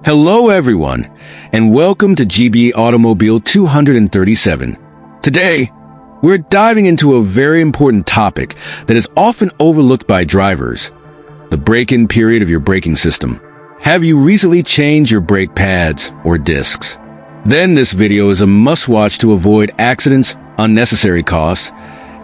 Hello everyone, and welcome to GB Automobile 237. Today, we're diving into a very important topic that is often overlooked by drivers: the break-in period of your braking system. Have you recently changed your brake pads or discs? Then this video is a must-watch to avoid accidents, unnecessary costs,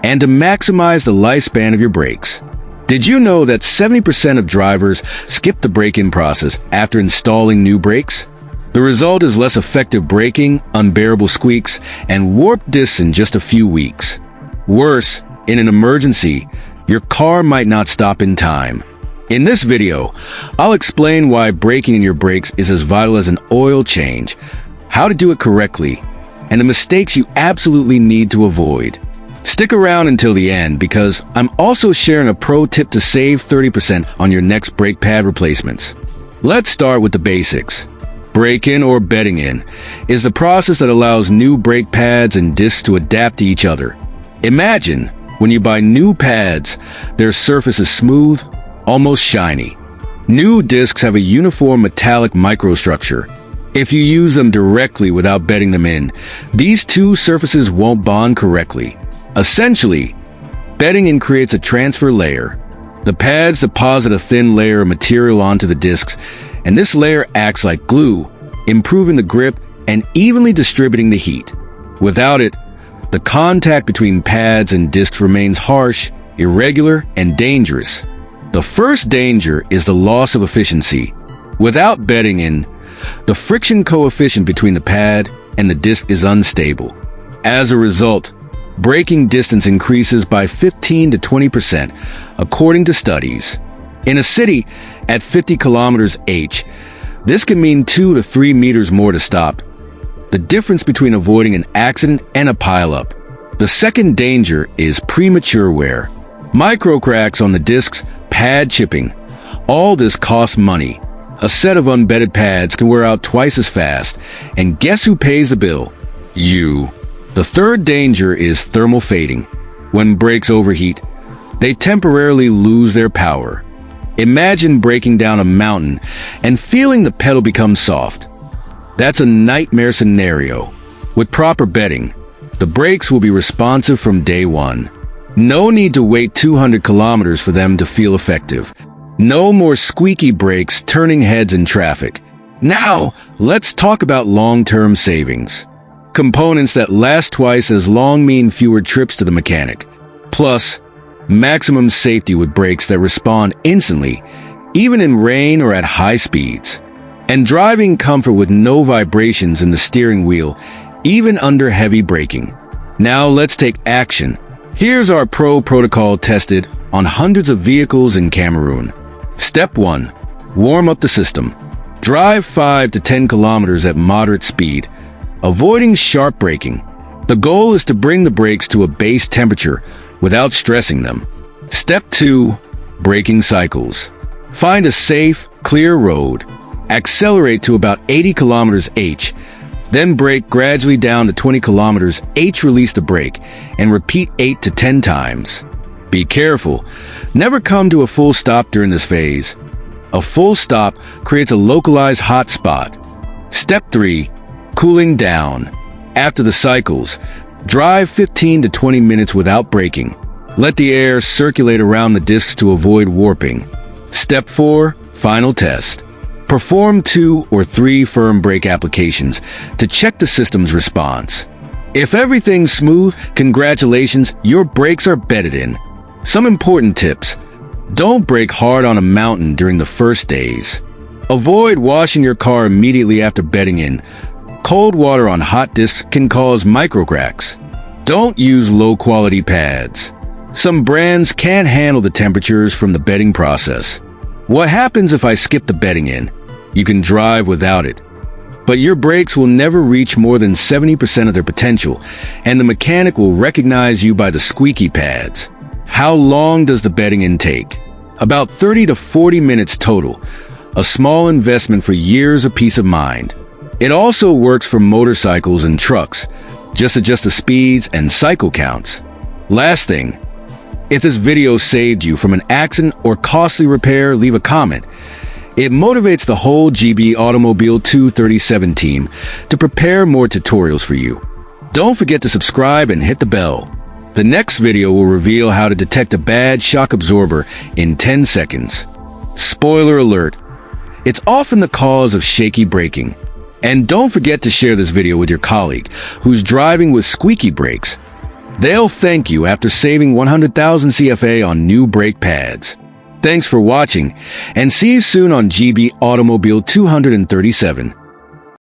and to maximize the lifespan of your brakes. Did you know that 70% of drivers skip the break-in process after installing new brakes? The result is less effective braking, unbearable squeaks, and warped discs in just a few weeks. Worse, in an emergency, your car might not stop in time. In this video, I'll explain why braking in your brakes is as vital as an oil change, how to do it correctly, and the mistakes you absolutely need to avoid. Stick around until the end because I'm also sharing a pro tip to save 30% on your next brake pad replacements. Let's start with the basics. Break-in or bedding in is the process that allows new brake pads and discs to adapt to each other. Imagine when you buy new pads, their surface is smooth, almost shiny. New discs have a uniform metallic microstructure. If you use them directly without bedding them in, these two surfaces won't bond correctly. Essentially, bedding in creates a transfer layer. The pads deposit a thin layer of material onto the discs, and this layer acts like glue, improving the grip and evenly distributing the heat. Without it, the contact between pads and discs remains harsh, irregular, and dangerous. The first danger is the loss of efficiency. Without bedding in, the friction coefficient between the pad and the disc is unstable. As a result, braking distance increases by 15 to 20%, according to studies. In a city at 50 km/h, this can mean 2 to 3 meters more to stop. The difference between avoiding an accident and a pileup. The second danger is premature wear. Micro cracks on the discs, pad chipping. All this costs money. A set of unbedded pads can wear out twice as fast, and guess who pays the bill? You. The third danger is thermal fading. When brakes overheat, they temporarily lose their power. Imagine braking down a mountain and feeling the pedal become soft. That's a nightmare scenario. With proper bedding, the brakes will be responsive from day one. No need to wait 200 kilometers for them to feel effective. No more squeaky brakes turning heads in traffic. Now, let's talk about long-term savings. Components that last twice as long mean fewer trips to the mechanic. Plus, maximum safety with brakes that respond instantly, even in rain or at high speeds. And driving comfort with no vibrations in the steering wheel, even under heavy braking. Now let's take action. Here's our pro protocol tested on hundreds of vehicles in Cameroon. Step 1. Warm up the system. Drive 5 to 10 kilometers at moderate speed, avoiding sharp braking. The goal is to bring the brakes to a base temperature without stressing them. Step 2. Braking cycles. Find a safe, clear road. Accelerate to about 80 km/h, then brake gradually down to 20 km/h, release the brake, and repeat 8 to 10 times. Be careful. Never come to a full stop during this phase. A full stop creates a localized hot spot. Step 3. Cooling down. After the cycles, drive 15 to 20 minutes without braking. Let the air circulate around the discs to avoid warping. Step 4. Final test. Perform 2 or 3 firm brake applications to check the system's response. If everything's smooth, congratulations, your brakes are bedded in. Some important tips. Don't brake hard on a mountain during the first days. Avoid washing your car immediately after bedding in. Cold water on hot discs can cause micro cracks. Don't use low-quality pads. Some brands can't handle the temperatures from the bedding process. What happens if I skip the bedding in? You can drive without it. But your brakes will never reach more than 70% of their potential, and the mechanic will recognize you by the squeaky pads. How long does the bedding in take? About 30 to 40 minutes total. A small investment for years of peace of mind. It also works for motorcycles and trucks. Just adjust the speeds and cycle counts. Last thing, if this video saved you from an accident or costly repair, leave a comment. It motivates the whole GB Automobile 237 team to prepare more tutorials for you. Don't forget to subscribe and hit the bell. The next video will reveal how to detect a bad shock absorber in 10 seconds. Spoiler alert, it's often the cause of shaky braking. And don't forget to share this video with your colleague who's driving with squeaky brakes. They'll thank you after saving 100,000 CFA on new brake pads. Thanks for watching, and see you soon on GB Automobile 237.